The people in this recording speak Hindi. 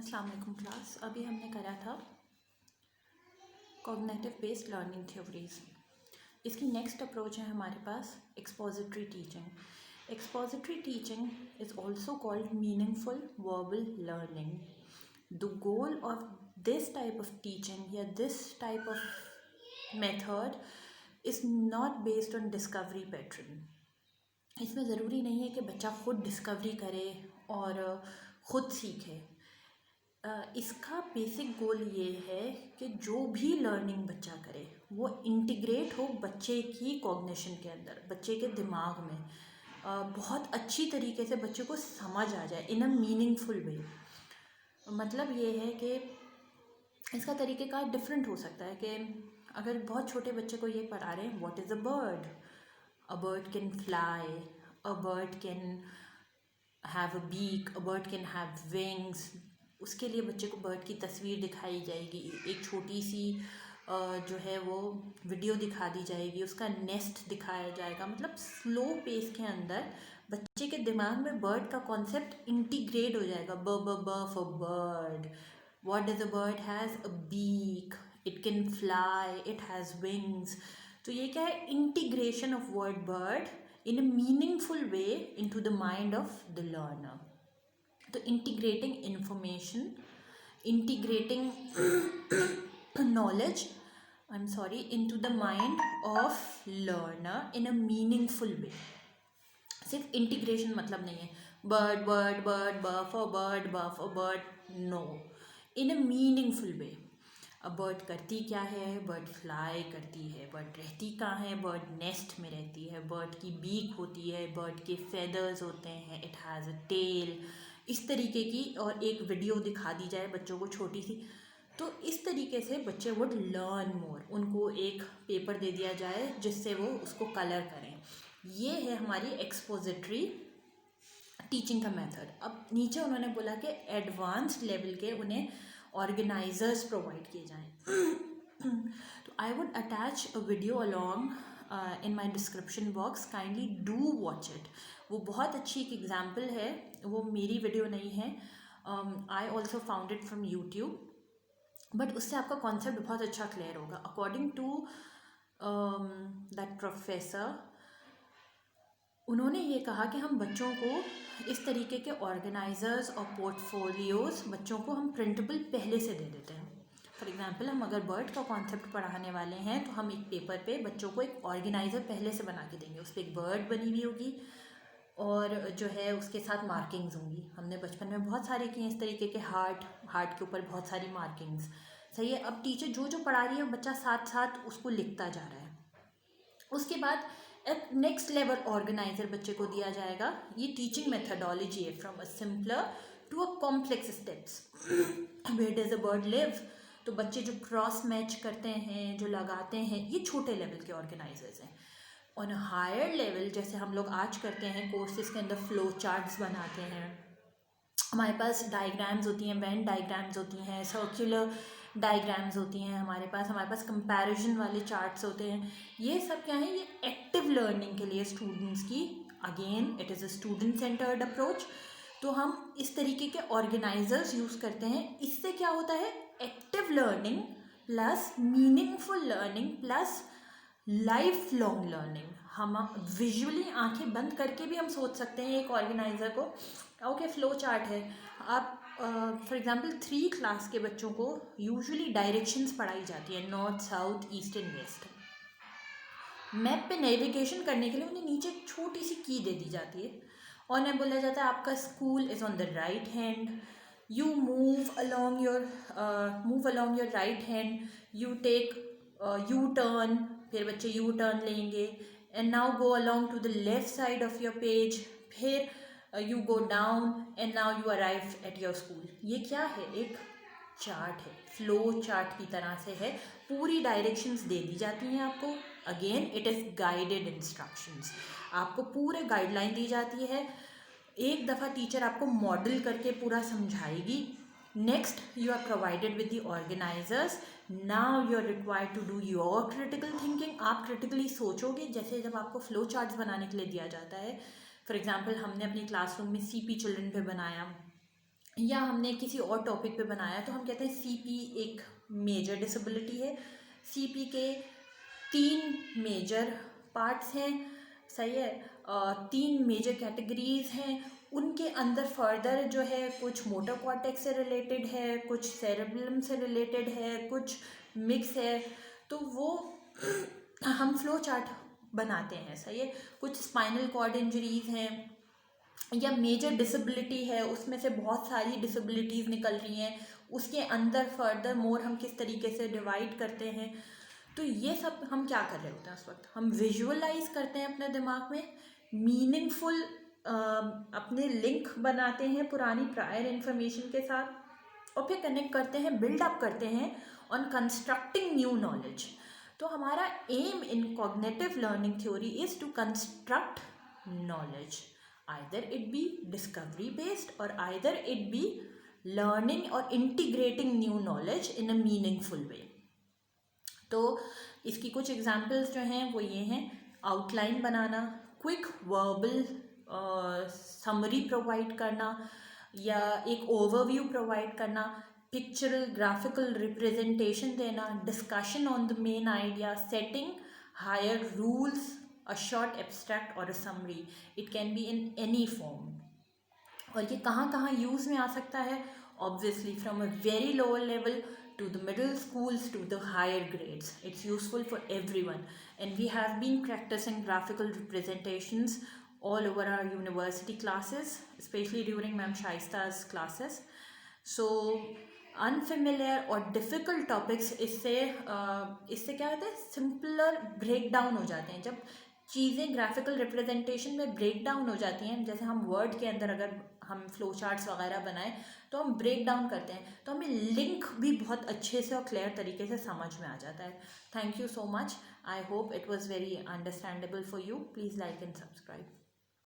अस्सलाम वालेकुम क्लास। अभी हमने करा था कॉग्निटिव बेस्ड लर्निंग थ्योरीज। इसकी नेक्स्ट अप्रोच है हमारे पास expository teaching. Expository teaching is also called meaningful verbal learning. The goal of this type of teaching या this type of method is not based on discovery pattern. इसमें ज़रूरी नहीं है कि बच्चा खुद डिस्कवरी करे और ख़ुद सीखे। इसका बेसिक गोल ये है कि जो भी लर्निंग बच्चा करे वो इंटीग्रेट हो बच्चे की कॉग्निशन के अंदर, बच्चे के दिमाग में बहुत अच्छी तरीके से बच्चे को समझ आ जाए इन अ मीनिंगफुल वे। मतलब ये है कि इसका तरीक़ेकार डिफरेंट हो सकता है कि अगर बहुत छोटे बच्चे को ये पढ़ा रहे हैं what is a bird can fly, a bird can have a beak, a bird can have wings. उसके लिए बच्चे को बर्ड की तस्वीर दिखाई जाएगी, एक छोटी सी जो है वो वीडियो दिखा दी जाएगी, उसका नेस्ट दिखाया जाएगा। मतलब स्लो पेस के अंदर बच्चे के दिमाग में बर्ड का कॉन्सेप्ट इंटीग्रेट हो जाएगा। B for bird, what does a bird has a beak, it can fly, it has wings. तो ये क्या है, integration of word bird in a meaningful way into the mind of the learner. तो integrating information, integrating knowledge, into the mind of learner in a meaningful way. सिर्फ इंटीग्रेशन मतलब नहीं है bird bird bird B for bird, no, in a meaningful way. अब बर्ड करती क्या है, बर्ड फ्लाई करती है, बर्ड रहती कहाँ है, बर्ड नेस्ट में रहती है, बर्ड की बीक होती है, बर्ड के फेदर्स होते हैं, इट हैज़ अ टेल, इस तरीके की। और एक वीडियो दिखा दी जाए बच्चों को छोटी सी, तो इस तरीके से बच्चे वुड लर्न मोर। उनको एक पेपर दे दिया जाए जिससे वो उसको कलर करें। ये है हमारी एक्सपोजिटरी टीचिंग का मेथड। अब नीचे उन्होंने बोला कि एडवांस्ड लेवल के उन्हें ऑर्गेनाइजर्स प्रोवाइड किए जाएं। तो I would attach a video along in my description box, kindly do watch it. वो बहुत अच्छी एक एग्जांपल है, वो मेरी वीडियो नहीं है, I also found it from YouTube, but उससे आपका कॉन्सेप्ट बहुत अच्छा क्लियर होगा। अकॉर्डिंग टू दैट प्रोफेसर, उन्होंने ये कहा कि हम बच्चों को इस तरीके के ऑर्गेनाइजर्स और पोर्टफोलियोज़ बच्चों को हम प्रिंटेबल पहले से दे देते हैं। फॉर एग्जांपल, हम अगर बर्ड का कॉन्सेप्ट पढ़ाने वाले हैं तो हम एक पेपर पे बच्चों को एक ऑर्गेनाइज़र पहले से बना के देंगे। उस पर एक बर्ड बनी हुई होगी और जो है उसके साथ मार्किंग्स होंगी। हमने बचपन में बहुत सारे किए इस तरीके के, हार्ट के ऊपर बहुत सारी मार्किंग्स। सही है। अब टीचर जो जो पढ़ा रही है बच्चा साथ साथ उसको लिखता जा रहा है। उसके बाद एक नेक्स्ट लेवल ऑर्गेनाइजर बच्चे को दिया जाएगा। ये टीचिंग मेथडोलॉजी है, from a simpler to a complex steps. Where does a bird live, तो बच्चे जो क्रॉस मैच करते हैं, जो लगाते हैं, ये छोटे लेवल के ऑर्गेनाइजर्स हैं। ऑन अ हायर लेवल, जैसे हम लोग आज करते हैं कोर्सेज के अंदर, फ्लो चार्ट्स बनाते हैं, हमारे पास डायग्राम्स होती हैं, वेन डायग्राम्स होती हैं, सर्कुलर डायग्राम्स होती हैं, हमारे पास कंपैरिजन वाले चार्ट्स होते हैं। ये सब क्या है, ये एक्टिव लर्निंग के लिए स्टूडेंट्स की, again it is a student centred approach. तो हम इस तरीके के ऑर्गेनाइजर्स यूज़ करते हैं। इससे क्या होता है, active learning plus meaningful learning plus life long learning. हम विजुअली आंखें बंद करके भी हम सोच सकते हैं एक ऑर्गेनाइज़र को। ओके, फ्लो चार्ट है। आप फॉर एग्जांपल 3 क्लास के बच्चों को यूजुअली डायरेक्शंस पढ़ाई जाती है, north south east and west. Map पे नेविगेशन करने के लिए उन्हें नीचे एक छोटी सी की दे दी जाती है और उन्हें बोला जाता है आपका school is on the right hand, you move along your right hand, you take U turn, फिर बच्चे यू टर्न लेंगे, and now go along to the left side of your page, फिर you go down and now you arrive at your school. ये क्या है, एक चार्ट है, फ्लो चार्ट की तरह से है। पूरी डायरेक्शंस दे दी जाती हैं आपको। Again it is guided instructions, आपको पूरे गाइडलाइन दी जाती है। एक दफ़ा टीचर आपको मॉडल करके पूरा समझाएगी। Next you are provided with the organizers. Now you are required to do your critical thinking. आप क्रिटिकली सोचोगे। जैसे जब आपको फ्लो चार्ट्स बनाने के लिए दिया जाता है, फॉर एग्जांपल हमने अपनी क्लासरूम में CP चिल्ड्रन पे बनाया, या हमने किसी और टॉपिक पे बनाया तो हम कहते हैं सीपी एक मेजर डिसेबिलिटी है। सीपी के 3 मेजर पार्ट्स हैं, सही है, 3 मेजर कैटेगरीज हैं। उनके अंदर फर्दर जो है कुछ मोटर कॉर्टेक्स से रिलेटेड है, कुछ सेरेब्रम से रिलेटेड है, कुछ मिक्स है। तो वो हम फ्लो चार्ट बनाते हैं, सही है। कुछ स्पाइनल कॉर्ड इंजरीज हैं या मेजर डिसेबिलिटी है, उसमें से बहुत सारी डिसेबिलिटीज़ निकल रही हैं, उसके अंदर फर्दर मोर हम किस तरीके से डिवाइड करते हैं। तो ये सब हम क्या कर रहे होते हैं उस वक्त, हम विजुअलाइज करते हैं अपने दिमाग में, मीनिंगफुल अपने लिंक बनाते हैं पुरानी प्रायर इन्फॉर्मेशन के साथ, और फिर कनेक्ट करते हैं, बिल्डअप करते हैं ऑन कंस्ट्रक्टिंग न्यू नॉलेज। तो हमारा aim in cognitive learning theory is to construct knowledge, either it be discovery based or either it be learning or integrating new knowledge in a meaningful way. तो इसकी कुछ एग्जांपल्स जो हैं वो ये हैं, आउटलाइन बनाना, क्विक वर्बल समरी प्रोवाइड करना या एक ओवरव्यू प्रोवाइड करना, पिक्चरल ग्राफिकल रिप्रेजेंटेशन देना, discussion on the main idea, setting higher rules, a short abstract or a summary. It can be in any form. और ये कहाँ कहाँ यूज़ में आ सकता है? Obviously from a very lower level to the middle schools to the higher grades. It's useful for everyone, and we have been practicing graphical representations all over our university classes, especially during Ma'am Shaista's classes. So unfamiliar और डिफ़िकल्ट टॉपिक्स इससे क्या होता है, सिंपलर ब्रेक डाउन हो जाते हैं। जब चीज़ें ग्राफिकल रिप्रेजेंटेशन में ब्रेक डाउन हो जाती हैं, जैसे हम वर्ड के अंदर अगर हम फ्लो चार्ट्स वगैरह बनाएं तो हम ब्रेक डाउन करते हैं, तो हमें लिंक भी बहुत अच्छे से और क्लियर तरीके से समझ में आ जाता है। Thank you so much, I hope it was very understandable for you. Please like and subscribe.